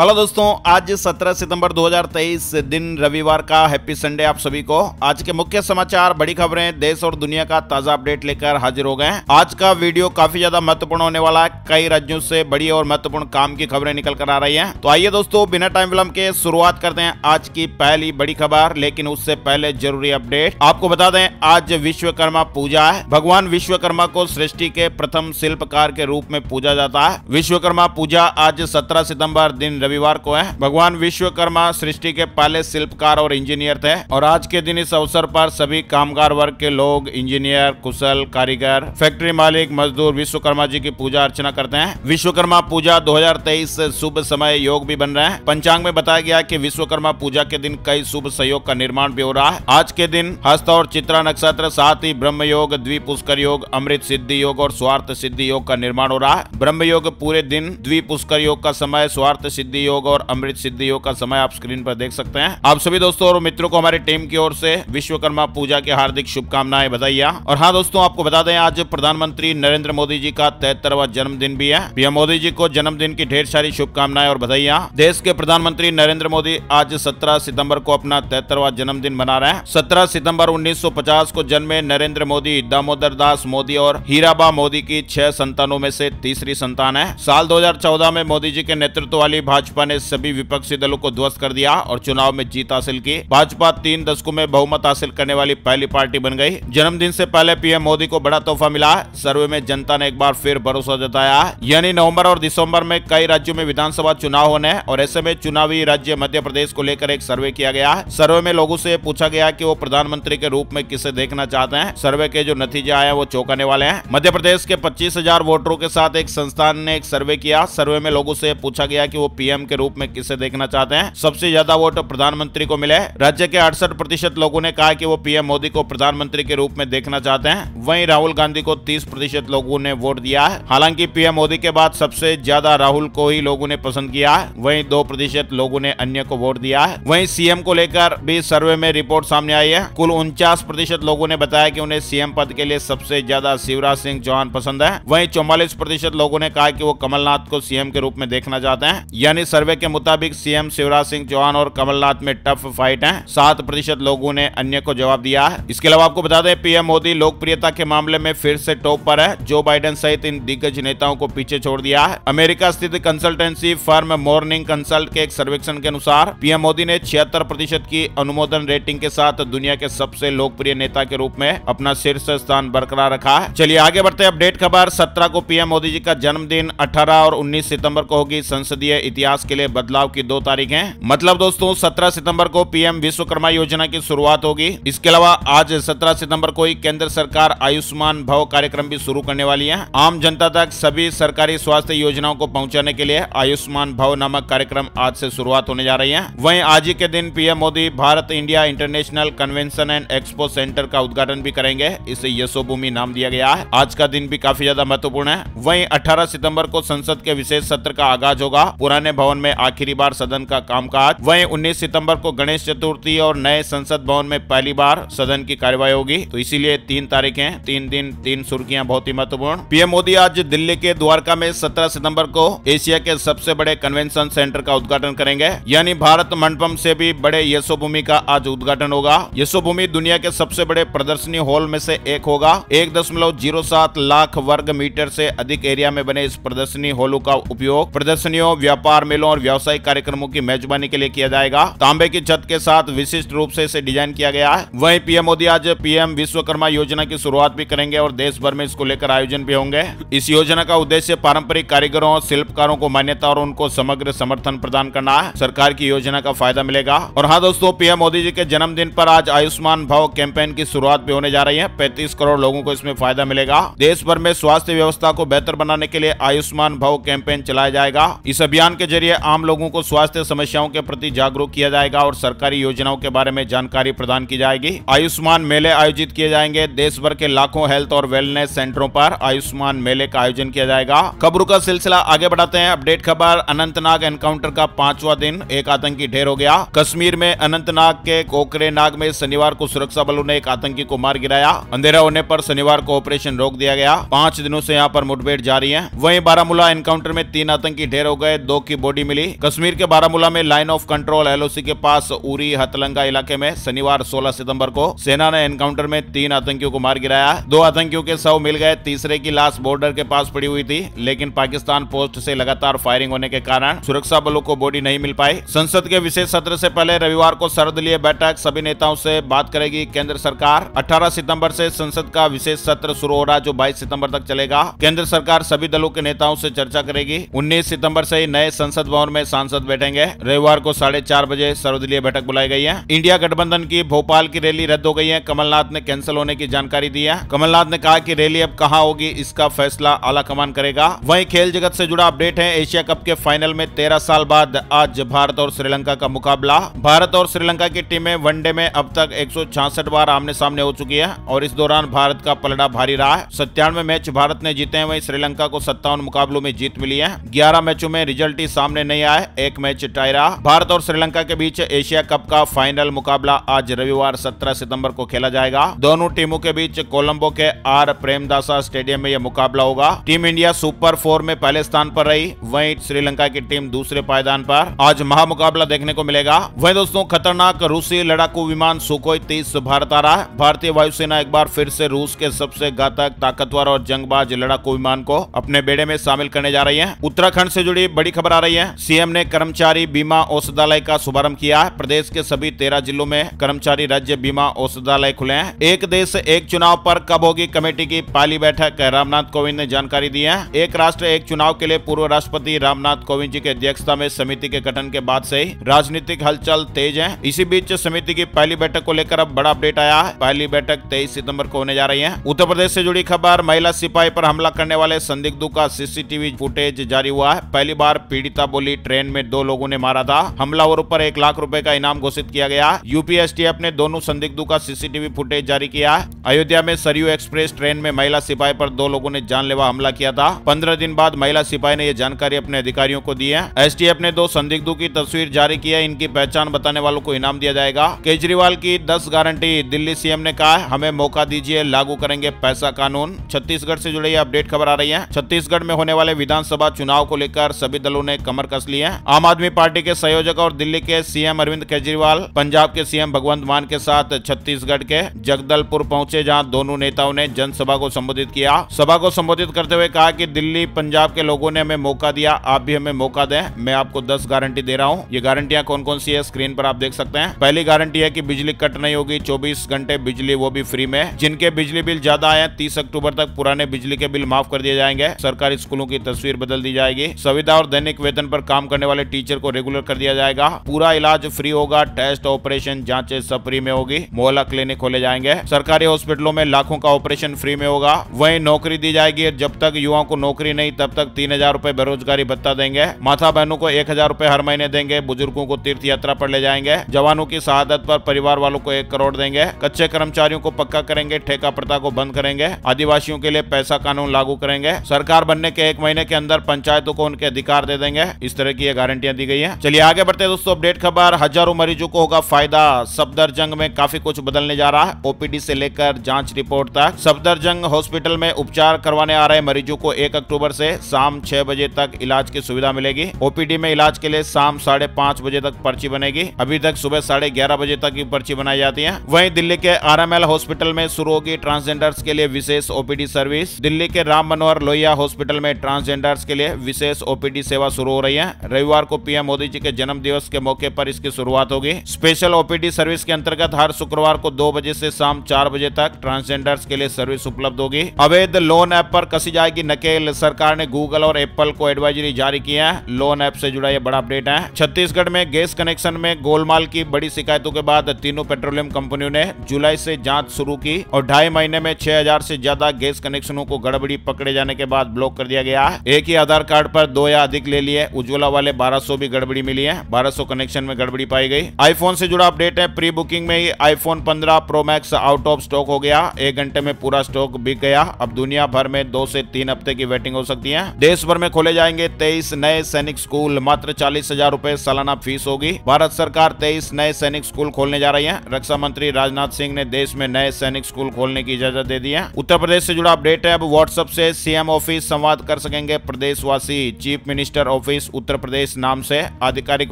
Hello दोस्तों, आज 17 सितंबर 2023 दिन रविवार का हैप्पी संडे आप सभी को। आज के मुख्य समाचार, बड़ी खबरें, देश और दुनिया का ताजा अपडेट लेकर हाजिर हो गए हैं। आज का वीडियो काफी ज्यादा महत्वपूर्ण होने वाला है। कई राज्यों से बड़ी और महत्वपूर्ण काम की खबरें निकल कर आ रही हैं। तो आइए दोस्तों, बिना टाइम विलंब के शुरुआत करते हैं आज की पहली बड़ी खबर। लेकिन उससे पहले जरूरी अपडेट आपको बता दें, आज विश्वकर्मा पूजा है। भगवान विश्वकर्मा को सृष्टि के प्रथम शिल्पकार के रूप में पूजा जाता है। विश्वकर्मा पूजा आज 17 सितंबर दिन रविवार को है। भगवान विश्वकर्मा सृष्टि के पहले शिल्पकार और इंजीनियर थे और आज के दिन इस अवसर पर सभी कामगार वर्ग के लोग, इंजीनियर, कुशल कारीगर, फैक्ट्री मालिक, मजदूर विश्वकर्मा जी की पूजा अर्चना करते हैं। विश्वकर्मा पूजा 2023 शुभ समय योग भी बन रहे हैं। पंचांग में बताया गया कि विश्वकर्मा पूजा के दिन कई शुभ संयोग का निर्माण भी हो रहा है। आज के दिन हस्त और चित्रा नक्षत्र, साथ ही ब्रह्म योग, द्विपुष्कर योग, अमृत सिद्धि योग और स्वार्थ सिद्धि योग का निर्माण हो रहा है। ब्रह्म योग पूरे दिन, द्विपुष्कर योग का समय, स्वार्थ सिद्धि योग और अमृत सिद्धि योग का समय आप स्क्रीन पर देख सकते हैं। आप सभी दोस्तों और मित्रों को हमारी टीम की ओर से विश्वकर्मा पूजा की हार्दिक शुभकामनाएं, बधाइयां। और हाँ दोस्तों, आपको बता दें, आज प्रधानमंत्री नरेंद्र मोदी जी का 73वां जन्मदिन भी है। पीएम मोदी जी को जन्मदिन की ढेर सारी शुभकामनाएं और बधाइयां। देश के प्रधानमंत्री नरेंद्र मोदी आज 17 सितंबर को अपना 73वां जन्मदिन मना रहे हैं। 17 सितंबर 1950 को जन्मे नरेंद्र मोदी दामोदर दास मोदी और हीराबा मोदी की 6 संतानों में से तीसरी संतान है। साल 2014 में मोदी जी के नेतृत्व वाली भाजपा ने सभी विपक्षी दलों को ध्वस्त कर दिया और चुनाव में जीत हासिल की। भाजपा 3 दशकों में बहुमत हासिल करने वाली पहली पार्टी बन गई। जन्मदिन से पहले पीएम मोदी को बड़ा तोहफा मिला है। सर्वे में जनता ने एक बार फिर भरोसा जताया है। यानी नवंबर और दिसंबर में कई राज्यों में विधानसभा चुनाव होने हैं और ऐसे में चुनावी राज्य मध्य प्रदेश को लेकर एक सर्वे किया गया है। सर्वे में लोगों से पूछा गया कि वो प्रधानमंत्री के रूप में किसे देखना चाहते हैं। सर्वे के जो नतीजे आए वो चौंकाने वाले हैं। मध्य प्रदेश के 25,000 वोटरों के साथ एक संस्थान ने एक सर्वे किया। सर्वे में लोगों से पूछा गया कि वो पीएम के रूप में किसे देखना चाहते हैं। सबसे ज्यादा वोट प्रधानमंत्री को मिले। राज्य के 68% लोगों ने कहा कि वो पीएम मोदी को प्रधानमंत्री के रूप में देखना चाहते हैं। वहीं राहुल गांधी को 30% लोगों ने वोट दिया है। हालांकि पीएम मोदी के बाद सबसे ज्यादा राहुल को ही लोगों ने पसंद किया है। वहीं 2% लोगों ने अन्य को वोट दिया है। वहीं सीएम को लेकर भी सर्वे में रिपोर्ट सामने आई है। कुल 49% लोगों ने बताया कि उन्हें सीएम पद के लिए सबसे ज्यादा शिवराज सिंह चौहान पसंद है। वहीं 44% लोगों ने कहा कि वो कमलनाथ को सीएम के रूप में देखना चाहते हैं। यानी सर्वे के मुताबिक सीएम शिवराज सिंह चौहान और कमलनाथ में टफ फाइट है। 7% लोगों ने अन्य को जवाब दिया है। इसके अलावा आपको बता दें, पीएम मोदी लोकप्रियता के मामले में फिर से टॉप पर है। जो बाइडेन सहित इन दिग्गज नेताओं को पीछे छोड़ दिया है। अमेरिका स्थित कंसल्टेंसी फर्म मॉर्निंग कंसल्ट के एक सर्वेक्षण के अनुसार पीएम मोदी ने 76% की अनुमोदन रेटिंग के साथ दुनिया के सबसे लोकप्रिय नेता के रूप में अपना शीर्ष स्थान बरकरार रखा है। चलिए आगे बढ़ते हैं। अपडेट खबर, 17 को पीएम मोदी जी का जन्मदिन, 18 और 19 सितंबर को होगी संसदीय इतिहास के लिए बदलाव की 2 तारीखें। मतलब दोस्तों 17 सितंबर को पीएम विश्वकर्मा योजना की शुरुआत होगी। इसके अलावा आज 17 सितंबर को ही केंद्र सरकार आयुष्मान भव कार्यक्रम भी शुरू करने वाली है। आम जनता तक सभी सरकारी स्वास्थ्य योजनाओं को पहुंचाने के लिए आयुष्मान भव नामक कार्यक्रम आज से शुरुआत होने जा रही है। वहीं आज ही के दिन PM Modi Bharat India international convention and expo centre का उद्घाटन भी करेंगे। इसे यशोभूमि नाम दिया गया है। आज का दिन भी काफी ज्यादा महत्वपूर्ण है। वहीं 18 सितंबर को संसद के विशेष सत्र का आगाज होगा। पुराने भवन में आखिरी बार सदन का कामकाज। वहीं 19 सितंबर को गणेश चतुर्थी और नए संसद भवन में पहली बार सदन की कार्यवाही होगी। तो इसीलिए 3 तारीखें, 3 दिन, 3 सुर्खियां बहुत ही महत्वपूर्ण। पीएम मोदी आज दिल्ली के द्वारका में 17 सितंबर को एशिया के सबसे बड़े कन्वेंशन सेंटर का उद्घाटन करेंगे। यानी भारत मंडपम से भी बड़े यशोभूमि का आज उद्घाटन होगा। यशोभूमि दुनिया के सबसे बड़े प्रदर्शनी हॉल में से एक होगा। 1.07 लाख वर्ग मीटर से अधिक एरिया में बने इस प्रदर्शनी हॉलों का उपयोग प्रदर्शनियों, व्यापार मेलों और व्यावसायिक कार्यक्रमों की मेजबानी के लिए किया जाएगा। तांबे की छत के साथ विशिष्ट रूप से इसे डिजाइन किया गया है। वहीं पीएम मोदी आज पीएम विश्वकर्मा योजना की शुरुआत भी करेंगे और देश भर में इसको लेकर आयोजन भी होंगे। इस योजना का उद्देश्य पारंपरिक कारीगरों और शिल्पकारों को मान्यता और उनको समग्र समर्थन प्रदान करना है। सरकार की योजना का फायदा मिलेगा। और हाँ दोस्तों, पीएम मोदी जी के जन्मदिन पर आज आयुष्मान भव कैंपेन की शुरुआत भी होने जा रही है। 35 करोड़ लोगों को इसमें फायदा मिलेगा। देश भर में स्वास्थ्य व्यवस्था को बेहतर बनाने के लिए आयुष्मान भव कैंपेन चलाया जाएगा। इस अभियान के जरिए आम लोगों को स्वास्थ्य समस्याओं के प्रति जागरूक किया जाएगा और सरकारी योजनाओं के बारे में जानकारी प्रदान की जाएगी। आयुष्मान मेले आयोजित किए जाएंगे। देश भर के लाखों हेल्थ और वेलनेस सेंटरों पर आयुष्मान मेले का आयोजन किया जाएगा। खबरों का सिलसिला आगे बढ़ाते हैं। अपडेट खबर, अनंतनाग एनकाउंटर का 5वां दिन, एक आतंकी ढेर हो गया। कश्मीर में अनंतनाग के कोकरेनाग में शनिवार को सुरक्षा बलों ने एक आतंकी को मार गिराया। अंधेरा होने पर शनिवार को ऑपरेशन रोक दिया गया। 5 दिनों से यहाँ पर मुठभेड़ जारी है। वहीं बारामूला एनकाउंटर में 3 आतंकी ढेर हो गए, 2 की बॉडी मिली। कश्मीर के बारामूला में लाइन ऑफ कंट्रोल LOC के पास उरी हथलंगा इलाके में शनिवार 16 सितंबर को सेना ने एनकाउंटर में 3 आतंकियों को मार गिराया। 2 आतंकियों के शव मिल गए, तीसरे की लाश बॉर्डर के पास पड़ी हुई थी, लेकिन पाकिस्तान पोस्ट से लगातार फायरिंग होने के कारण सुरक्षा बलों को बॉडी नहीं मिल पाई। संसद के विशेष सत्र से पहले रविवार को सर्वदलीय बैठक, सभी नेताओं से बात करेगी केंद्र सरकार। 18 सितंबर से संसद का विशेष सत्र शुरू हो रहा है, जो 22 सितंबर तक चलेगा। केंद्र सरकार सभी दलों के नेताओं से चर्चा करेगी। 19 सितंबर से नए संसद भवन में सांसद बैठेंगे। रविवार को 4:30 बजे सर्वदलीय बैठक बुलाई गई है। इंडिया गठबंधन की भोपाल की रैली रद्द हो गई है। कमलनाथ ने कैंसिल होने की जानकारी दी है। कमलनाथ ने कहा कि रैली अब कहां होगी इसका फैसला आलाकमान करेगा। वहीं खेल जगत से जुड़ा अपडेट है। एशिया कप के फाइनल में 13 साल बाद आज भारत और श्रीलंका का मुकाबला। भारत और श्रीलंका की टीमें वनडे में अब तक 166 बार आमने सामने हो चुकी है और इस दौरान भारत का पलड़ा भारी रहा है। 97 मैच भारत ने जीते हैं, वहीं श्रीलंका को 57 मुकाबलों में जीत मिली है। 11 मैचों में रिजल्ट ही सामने नहीं आया, एक मैच टाई रहा। भारत और श्रीलंका के बीच एशिया कप का फाइनल मुकाबला आज रविवार 17 सितंबर को खेला जाएगा। दोनों टीमों के बीच कोलंबो के आर प्रेमदासा स्टेडियम में यह मुकाबला होगा। टीम इंडिया सुपर 4 में पहले स्थान पर रही, वहीं श्रीलंका की टीम दूसरे पायदान पर। आज महामुकाबला देखने को मिलेगा। वहीं दोस्तों, खतरनाक रूसी लड़ाकू विमान सुखोई 30 भारत आ रहा है। भारतीय वायुसेना एक बार फिर से रूस के सबसे घातक, ताकतवर और जंगबाज लड़ाकू विमान को अपने बेड़े में शामिल करने जा रही है। उत्तराखंड से जुड़ी बड़ी खबर आ रही है। सीएम ने कर्मचारी बीमा औषधालय का शुभारंभ किया है। प्रदेश के सभी 13 जिलों में कर्मचारी राज्य बीमा औषधालय खुले हैं। एक देश एक चुनाव पर कब होगी कमेटी की पहली बैठक, रामनाथ कोविंद ने जानकारी दी है। एक राष्ट्र एक चुनाव के लिए पूर्व राष्ट्रपति रामनाथ कोविंद जी की अध्यक्षता में समिति के गठन के बाद से ही राजनीतिक हलचल तेज है। इसी बीच समिति की पहली बैठक को लेकर अब बड़ा अपडेट आया है। पहली बैठक 23 सितंबर को होने जा रही है। उत्तर प्रदेश से जुड़ी खबर, महिला सिपाही पर हमला करने वाले संदिग्धों का CCTV फुटेज जारी हुआ है। पहली बार पीड़िता बोली ट्रेन में 2 लोगों ने मारा था। हमलावरों पर 1 लाख रुपए का इनाम घोषित किया गया। यूपी STF ने दोनों संदिग्धों का CCTV फुटेज जारी किया। अयोध्या में सरयू एक्सप्रेस ट्रेन में महिला सिपाही पर 2 लोगों ने जानलेवा हमला किया था। 15 दिन बाद महिला सिपाही ने यह जानकारी अपने अधिकारियों को दी है। STF ने 2 संदिग्धों की तस्वीर जारी की है। इनकी पहचान बताने वालों को इनाम दिया जाएगा। केजरीवाल की 10 गारंटी, दिल्ली CM ने कहा हमें मौका दीजिए, लागू करेंगे पैसा कानून। छत्तीसगढ़ से जुड़ी अपडेट खबर आ रही है। छत्तीसगढ़ में होने वाले विधानसभा चुनाव को लेकर सभी दलों ने कमर कस ली है। आम आदमी पार्टी के संयोजक और दिल्ली के CM अरविंद केजरीवाल पंजाब के CM भगवंत मान के साथ छत्तीसगढ़ के जगदलपुर पहुंचे, जहां दोनों नेताओं ने जनसभा को संबोधित किया। सभा को संबोधित करते हुए कहा कि दिल्ली पंजाब के लोगों ने हमें मौका दिया, आप भी हमें मौका दें। मैं आपको 10 गारंटी दे रहा हूं। ये गारंटियां कौन कौन सी है स्क्रीन पर आप देख सकते हैं। पहली गारंटी है कि बिजली कट नहीं होगी, 24 घंटे बिजली, वो भी फ्री में। जिनके बिजली बिल ज्यादा आए 30 अक्टूबर तक पुराने बिजली के बिल माफ कर दिए जाएंगे। सरकारी स्कूलों की तस्वीर बदल दी जाएगी। संविदा और दैनिक वेतन पर काम करने वाले टीचर को रेगुलर कर दिया जाएगा। पूरा इलाज फ्री होगा, टेस्ट ऑपरेशन जांचें सब फ्री में होगी। मोहल्ला क्लिनिक खोले जाएंगे। सरकारी हॉस्पिटलों में लाखों का ऑपरेशन फ्री में होगा। वहीं नौकरी दी जाएगी। जब तक युवाओं को नौकरी नहीं तब तक 3000 रुपए बेरोजगारी भत्ता देंगे। माता बहनों को 1000 रुपए हर महीने देंगे। बुजुर्गों को तीर्थ यात्रा पर ले जाएंगे। जवानों की शहादत पर परिवार वालों को 1 करोड़ देंगे। कच्चे कर्मचारियों को पक्का करेंगे। ठेका प्रथा को बंद करेंगे। आदिवासियों के लिए पैसा कानून लागू करेंगे। सरकार बनने के 1 महीने के अंदर पंचायतों को उनके अधिकार दे देंगे। इस तरह की ये गारंटियां दी गई है। चलिए आगे बढ़ते हैं दोस्तों। अपडेट खबर, हजारों मरीजों को होगा फायदा। सफदरजंग में काफी कुछ बदलने जा रहा है। OPD से लेकर जांच रिपोर्ट तक। सफदरजंग हॉस्पिटल में उपचार करवाने आ रहे मरीजों को 1 अक्टूबर से शाम 6 बजे तक इलाज की सुविधा मिलेगी। OPD में इलाज के लिए शाम 5:30 बजे तक पर्ची बनेगी। अभी तक सुबह 11:30 बजे तक की पर्ची बनाई जाती है। वहीं दिल्ली के RML हॉस्पिटल में शुरू होगी ट्रांसजेंडर्स के लिए विशेष OPD सर्विस। दिल्ली के राम मनोहर लोहिया हॉस्पिटल में ट्रांसजेंडर्स के लिए विशेष OPD सेवा शुरू हो रही है। रविवार को PM मोदी जी के जन्म दिवस के मौके पर इसकी शुरुआत होगी। स्पेशल OPD सर्विस के अंतर्गत हर शुक्रवार को 2 बजे से शाम 4 बजे तक ट्रांसजेंडर्स के लिए सर्विस उपलब्ध होगी। अवैध लोन ऐप पर कसी जाएगी नकेल। सरकार ने गूगल और एप्पल को एडवाइजरी जारी की है। लोन ऐप से जुड़ा यह बड़ा अपडेट है। छत्तीसगढ़ में गैस कनेक्शन में गोलमाल की बड़ी शिकायतों के बाद तीनों पेट्रोलियम कंपनियों ने जुलाई से जांच शुरू की और 2.5 महीने में 6000 से ज्यादा गैस कनेक्शनों को गड़बड़ी पकड़े जाने के बाद ब्लॉक कर दिया गया है। एक ही आधार कार्ड पर 2 या अधिक ले लिए। उज्ज्वला वाले 1200 भी गड़बड़ी मिली है। 1200 कनेक्शन में गड़बड़ी पाई गई। आईफोन से जुड़ा अपडेट है। प्री बुकिंग में ही iPhone 15 Pro Max out of stock हो गया। 1 घंटे में पूरा स्टॉक बिक गया। अब दुनिया भर में 2 से 3 हफ्ते की वेटिंग हो सकती है। देश भर में खोले जाएंगे 23 नए सैनिक स्कूल। मात्र 40,000 रुपए सालाना फीस होगी। भारत सरकार 23 नए सैनिक स्कूल खोलने जा रही है। रक्षा मंत्री राजनाथ सिंह ने देश में नए सैनिक स्कूल खोलने की इजाजत दे दी है। उत्तर प्रदेश से जुड़ा अपडेट है। अब व्हाट्सएप से CM ऑफिस संवाद कर सकेंगे प्रदेशवासी। Chief minister office office Uttar Pradesh नाम से आधिकारिक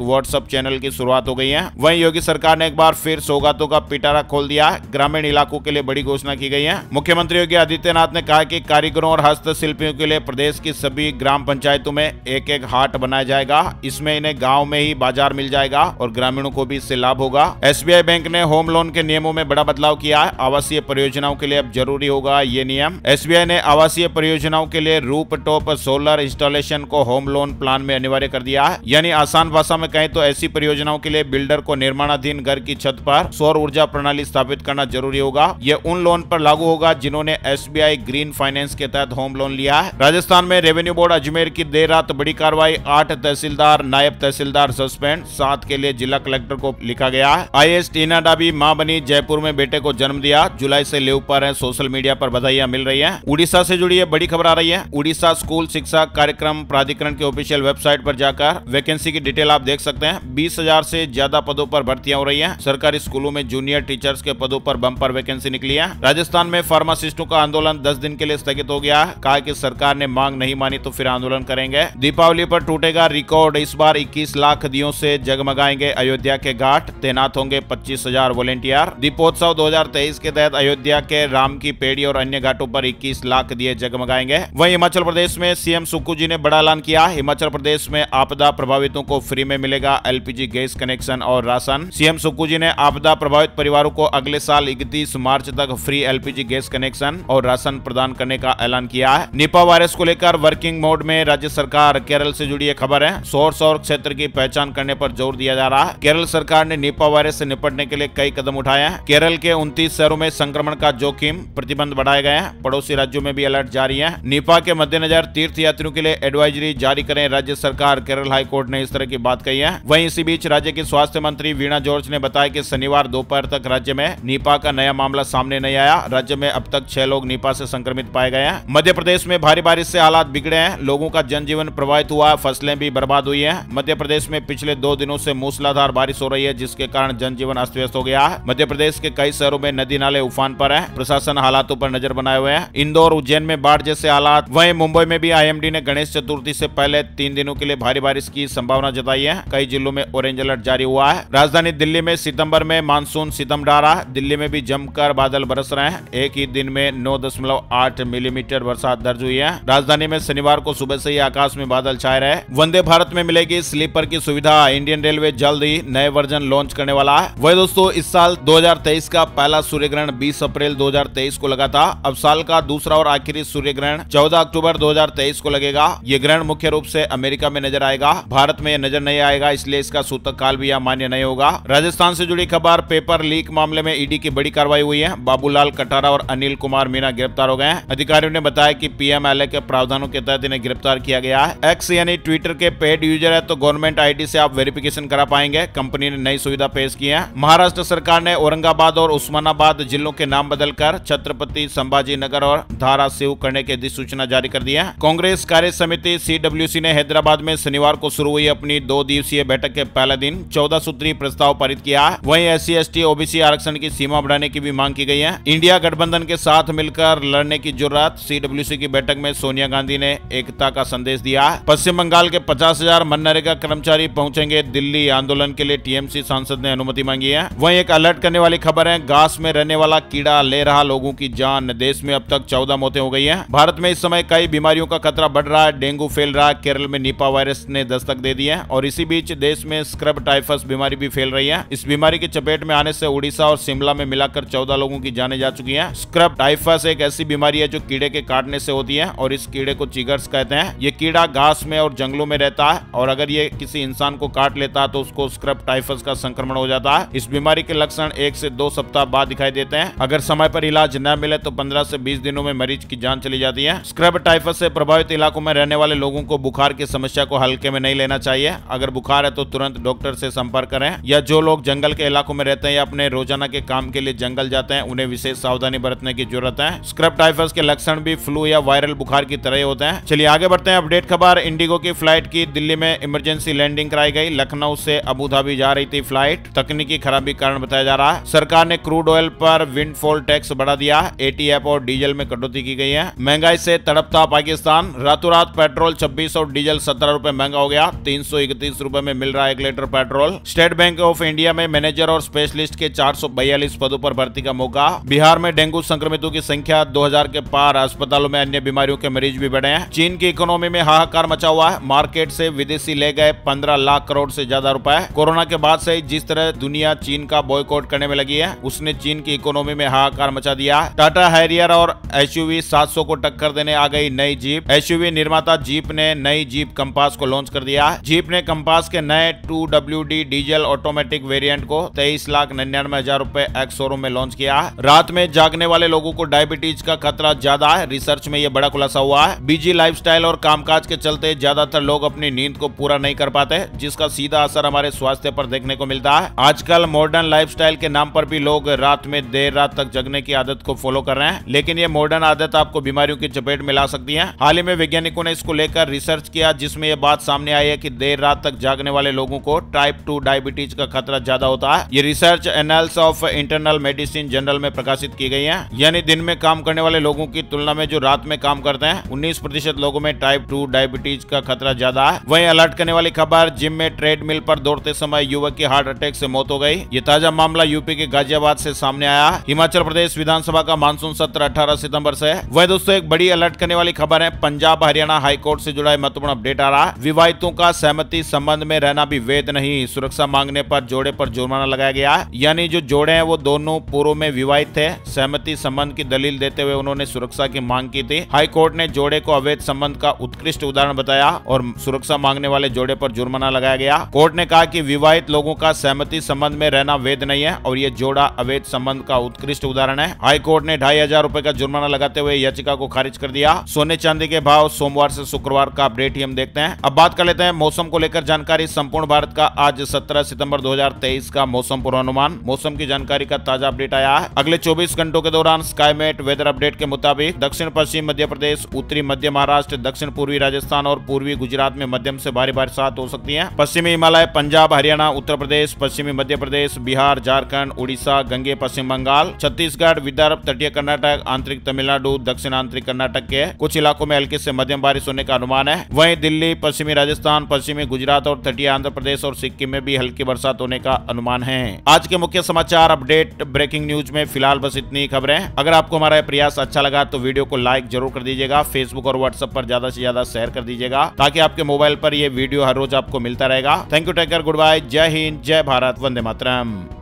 व्हाट्सएप चैनल की शुरुआत हो गई है। वहीं योगी सरकार ने एक बार फिर सौगातों का पिटारा खोल दिया। ग्रामीण इलाकों के लिए बड़ी घोषणा की गई है। मुख्यमंत्री योगी आदित्यनाथ ने कहा कि कारीगरों और हस्तशिल्पियों के लिए प्रदेश की सभी ग्राम पंचायतों में एक एक हाट बनाया जाएगा। इसमें इन्हें गाँव में ही बाजार मिल जाएगा और ग्रामीणों को भी इससे लाभ होगा। SBI बैंक ने होम लोन के नियमों में बड़ा बदलाव किया है। आवासीय परियोजनाओं के लिए अब जरूरी होगा ये नियम। SBI ने आवासीय परियोजनाओं के लिए रूफ टॉप सोलर इंस्टॉलेशन को होम लोन प्लान में अनिवार्य कर दिया है। यानी आसान भाषा में कहें तो ऐसी परियोजनाओं के लिए बिल्डर को निर्माणाधीन घर की छत पर सौर ऊर्जा प्रणाली स्थापित करना जरूरी होगा। यह उन लोन पर लागू होगा जिन्होंने SBI ग्रीन फाइनेंस के तहत होम लोन लिया है। राजस्थान में रेवेन्यू बोर्ड अजमेर की देर रात बड़ी कार्रवाई। 8 तहसीलदार नायब तहसीलदार सस्पेंड। 7 के लिए जिला कलेक्टर को लिखा गया है। IAS टीना डाबी मां बनी। जयपुर में बेटे को जन्म दिया। जुलाई से लीव पर है। सोशल मीडिया पर बधाइयां मिल रही हैं। उड़ीसा से जुड़ी बड़ी खबर आ रही है। उड़ीसा स्कूल शिक्षा कार्यक्रम प्राधिकरण के ऑफिशियल वेबसाइट पर जाकर वैकेंसी की डिटेल आप देख सकते हैं। 20,000 से ज्यादा पदों पर भर्तियां हो रही हैं। सरकारी स्कूलों में जूनियर टीचर्स के पदों पर बम्पर वैकेंसी निकली है। राजस्थान में फार्मासिस्टों का आंदोलन 10 दिन के लिए स्थगित हो गया। कहा कि सरकार ने मांग नहीं मानी तो फिर आंदोलन करेंगे। दीपावली पर टूटेगा रिकॉर्ड। इस बार 21 लाख दियों से जगमगाएंगे अयोध्या के घाट। तैनात होंगे 25,000 वॉलेंटियर। दीपोत्सव 2023 के तहत अयोध्या के राम की पेड़ी और अन्य घाटों पर 21 लाख दिए जगमगाएंगे। वहीं हिमाचल प्रदेश में CM सुक्खू जी ने बड़ा ऐलान किया। हिमाचल प्रदेश में आपदा प्रभावितों को फ्री में मिलेगा LPG गैस कनेक्शन और राशन। CM सुक्खू जी ने आपदा प्रभावित परिवारों को अगले साल 31 मार्च तक फ्री LPG गैस कनेक्शन और राशन प्रदान करने का ऐलान किया है। निपा वायरस को लेकर वर्किंग मोड में राज्य सरकार। केरल से जुड़ी खबर है। सोर्स और क्षेत्र की पहचान करने पर जोर दिया जा रहा है। केरल सरकार ने निपा वायरस से निपटने के लिए कई कदम उठाए हैं। केरल के 29 शहरों में संक्रमण का जोखिम प्रतिबंध बढ़ाए गए हैं। पड़ोसी राज्यों में भी अलर्ट जारी है। निपा के मद्देनजर तीर्थ यात्रियों के लिए एडवाइजरी जारी करें राज्य सरकार। केरल हाईकोर्ट ने इस तरह की बात कही है। वहीं इसी बीच राज्य की स्वास्थ्य मंत्री वीणा जॉर्ज ने बताया कि शनिवार दोपहर तक राज्य में निपा का नया मामला सामने नहीं आया। राज्य में अब तक 6 लोग निपा से संक्रमित पाए गए हैं। मध्य प्रदेश में भारी बारिश से हालात बिगड़े हैं। लोगों का जनजीवन प्रभावित हुआ। फसलें भी बर्बाद हुई हैं। मध्य प्रदेश में पिछले 2 दिनों से मूसलाधार बारिश हो रही है, जिसके कारण जनजीवन अस्त व्यस्त हो गया है। मध्य प्रदेश के कई शहरों में नदी नाले उफान पर हैं। प्रशासन हालातों पर नजर बनाए हुए है। इंदौर उज्जैन में बाढ़ जैसे हालात। वहीं मुंबई में भी IMD ने गणेश चतुर्थी से पहले 3 दिनों के लिए भारी बारिश की संभावना जताई है। कई जिलों में ऑरेंज अलर्ट जारी हुआ है। राजधानी दिल्ली में सितंबर में मानसून सितम ढा रहा है। दिल्ली में भी जमकर बादल बरस रहे हैं। एक ही दिन में 9.8 मिलीमीटर बरसात दर्ज हुई है। राजधानी में शनिवार को सुबह से ही आकाश में बादल छाए रहे। वंदे भारत में मिलेगी स्लीपर की सुविधा। इंडियन रेलवे जल्द ही नए वर्जन लॉन्च करने वाला है। वही दोस्तों, इस साल 2023 का पहला सूर्य ग्रहण 20 अप्रैल 2023 को लगा था। अब साल का दूसरा और आखिरी सूर्य ग्रहण 14 अक्टूबर 2023 को लगेगा। ये ग्रहण मुख्य रूप से अमेरिका में नजर आएगा। भारत में यह नजर नहीं आएगा, इसलिए इसका सूतक काल भी यहाँ मान्य नहीं होगा। राजस्थान से जुड़ी खबर। पेपर लीक मामले में ईडी की बड़ी कार्रवाई हुई है। बाबूलाल कटारा और अनिल कुमार मीणा गिरफ्तार हो गए हैं। अधिकारियों ने बताया कि PMLA के प्रावधानों के तहत इन्हें गिरफ्तार किया गया है। X यानी ट्विटर के पेड यूजर है तो गवर्नमेंट ID से आप वेरिफिकेशन करा पाएंगे। कंपनी ने नई सुविधा पेश की है। महाराष्ट्र सरकार ने औरंगाबाद और उस्मानाबाद जिलों के नाम बदलकर छत्रपति संभाजी नगर और धाराशिव करने की अधिसूचना जारी कर दी है। कांग्रेस कार्य समिति CWC ने हैदराबाद में शनिवार को शुरू हुई अपनी 2 दिवसीय बैठक के पहले दिन 14 सूत्री प्रस्ताव पारित किया। वहीं SC ST OBC आरक्षण की सीमा बढ़ाने की भी मांग की गई है। इंडिया गठबंधन के साथ मिलकर लड़ने की जरूरत। CWC की बैठक में सोनिया गांधी ने एकता का संदेश दिया। पश्चिम बंगाल के 50,000 मनरेगा कर्मचारी पहुंचेंगे दिल्ली। आंदोलन के लिए TMC सांसद ने अनुमति मांगी है। वहीं एक अलर्ट करने वाली खबर है। घास में रहने वाला कीड़ा ले रहा लोगों की जान। देश में अब तक 14 मौतें हो गई हैं। भारत में इस समय कई बीमारियों का खतरा बढ़ रहा है। डेंगू फैल रहा है। केरल में निपा वायरस ने दस्तक दे दी है और इसी बीच देश में स्क्रब टाइफस बीमारी भी फैल रही है। इस बीमारी की चपेट में आने से उड़ीसा और शिमला में मिलाकर 14 लोगों की जानें जा चुकी हैं। स्क्रब टाइफस एक ऐसी बीमारी है जो कीड़े के काटने से होती है और इस कीड़े को चिगर्स कहते हैं। ये कीड़ा घास में और जंगलों में रहता है और अगर ये किसी इंसान को काट लेता है तो उसको स्क्रब टाइफस का संक्रमण हो जाता है। इस बीमारी के लक्षण 1 से 2 सप्ताह बाद दिखाई देते हैं। अगर समय पर इलाज न मिले तो 15 से 20 दिनों में मरीज की जान चली जाती है। स्क्रब टाइफस से प्रभावित इलाकों में रहने वाले लोगों को बुखार की समस्या को हल्के में नहीं लेना चाहिए। अगर बुखार है तो तुरंत डॉक्टर से संपर्क करें। या जो लोग जंगल के इलाकों में रहते हैं या अपने रोजाना के काम के लिए जंगल जाते हैं उन्हें विशेष सावधानी बरतने की जरूरत है। स्क्रब टाइफस के लक्षण भी फ्लू या वायरल बुखार की तरह होते हैं। चलिए आगे बढ़ते हैं। अपडेट खबर। इंडिगो की फ्लाइट की दिल्ली में इमरजेंसी लैंडिंग कराई गई। लखनऊ से अबू धाबी जा रही थी फ्लाइट। तकनीकी खराबी कारण बताया जा रहा है। सरकार ने क्रूड ऑयल पर विंडफॉल टैक्स बढ़ा दिया। ATF और डीजल में कटौती की गई है। महंगाई से तड़पता पाकिस्तान। रातों रात पेट्रोल 26 और डीजल 17 रुपए महंगा हो गया, 331 रुपए में मिल रहा है 1 litre petrol. State bank of India में मैनेजर और स्पेशलिस्ट के 442 पदों पर भर्ती का मौका। बिहार में डेंगू संक्रमितों की संख्या 2000 के पार, अस्पतालों में अन्य बीमारियों के मरीज भी बढ़े हैं। चीन की इकोनॉमी में हाहाकार मचा हुआ है, मार्केट से विदेशी ले गए 15 लाख करोड़ से ज्यादा रुपए। कोरोना के बाद से जिस तरह दुनिया चीन का बॉयकॉट करने में लगी है, उसने चीन की इकोनॉमी में हाहाकार मचा दिया। टाटा हैरियर और एसयूवी 700 को टक्कर देने आ गई नई जीप। एसयूवी निर्माता जीप ने नई जीप कंपास को लॉन्च कर दिया। जीप ने कंपास के नए 2WD डीजल ऑटोमेटिक वेरिएंट को 23,99,000 रुपए एक्स शोरूम में लॉन्च किया। रात में जागने वाले लोगों को डायबिटीज का खतरा ज्यादा है, रिसर्च में यह बड़ा खुलासा हुआ है। बिजी लाइफस्टाइल और कामकाज के चलते ज्यादातर लोग अपनी नींद को पूरा नहीं कर पाते, जिसका सीधा असर हमारे स्वास्थ्य पर देखने को मिलता है। आजकल मॉडर्न लाइफस्टाइल के नाम पर भी लोग रात में देर रात तक जगने की आदत को फॉलो कर रहे हैं, लेकिन ये मॉडर्न आदत आपको बीमारियों की चपेट में ला सकती है। हाल ही में वैज्ञानिकों ने इसको लेकर रिसर्च किया, जिसमें यह बात सामने आई है कि देर रात तक जागने वाले लोगों को टाइप 2 डायबिटीज का खतरा ज्यादा होता है। ये research analysis of internal medicine journal में प्रकाशित की गई है। यानी दिन में काम करने वाले लोगों की तुलना में जो रात में काम करते हैं, 19% लोगों में टाइप 2 डायबिटीज का खतरा ज्यादा है। वहीं अलर्ट करने वाली खबर, जिम में ट्रेडमिल पर दौड़ते समय युवक की हार्ट अटैक से मौत हो गई। ये ताजा मामला यूपी के गाजियाबाद से सामने आया। हिमाचल प्रदेश विधानसभा का मानसून सत्र 18 सितंबर से है। वह दोस्तों एक बड़ी अलर्ट करने वाली खबर है, पंजाब हरियाणा हाईकोर्ट से जुड़ा महत्वपूर्ण अपडेट आ रहा है। विवाहितों का सहमति संबंध में रहना भी वैध नहीं, सुरक्षा मांगने पर जोड़े पर जुर्माना लगाया गया है। यानी जो जोड़े हैं वो दोनों पूर्व में विवाहित थे, सहमति संबंध की दलील देते हुए उन्होंने सुरक्षा की मांग की थी। हाई कोर्ट ने जोड़े को अवैध संबंध का उत्कृष्ट उदाहरण बताया और सुरक्षा मांगने वाले जोड़े पर जुर्माना लगाया गया। कोर्ट ने कहा कि विवाहित लोगों का सहमति संबंध में रहना वैध नहीं है और ये जोड़ा अवैध संबंध का उत्कृष्ट उदाहरण है। हाई कोर्ट ने 2500 रुपए का जुर्माना लगाते हुए याचिका को खारिज कर दिया। सोने चांदी के भाव सोमवार से शुक्रवार का अपडेट ही हम देखते हैं। अब बात कर लेते हैं मौसम को लेकर जानकारी। संपूर्ण भारत का आज 17 सितंबर 2023 का मौसम पूर्वानुमान, मौसम की जानकारी का ताजा अपडेट आया है। अगले 24 घंटों के दौरान स्काईमेट वेदर अपडेट के मुताबिक दक्षिण पश्चिम मध्य प्रदेश, उत्तरी मध्य महाराष्ट्र, दक्षिण पूर्वी राजस्थान और पूर्वी गुजरात में मध्यम से भारी बरसात हो सकती है। पश्चिमी हिमालय, पंजाब, हरियाणा, उत्तर प्रदेश, पश्चिमी मध्य प्रदेश, बिहार, झारखंड, उड़ीसा, गंगे पश्चिम बंगाल, छत्तीसगढ़, विदर्भ, तटीय कर्नाटक, आंतरिक तमिलनाडु, दक्षिण आंतरिक कर्नाटक के कुछ इलाकों में हल्की से मध्यम बारिश होने का अनुमान है। वहीं दिल्ली, पश्चिमी राजस्थान, पश्चिमी गुजरात और तटीय आंध्र प्रदेश और सिक्किम में भी हल्की बरसात होने का अनुमान है। आज के मुख्य समाचार अपडेट ब्रेकिंग न्यूज में फिलहाल बस इतनी खबरें। अगर आपको हमारा यह प्रयास अच्छा लगा तो वीडियो को लाइक जरूर कर दीजिएगा, फेसबुक और व्हाट्सएप पर ज्यादा से ज्यादा शेयर कर दीजिएगा, ताकि आपके मोबाइल पर यह वीडियो हर रोज आपको मिलता रहेगा। Thank you, take care, good bye, जय हिंद, जय भारत, वंदे मातरम।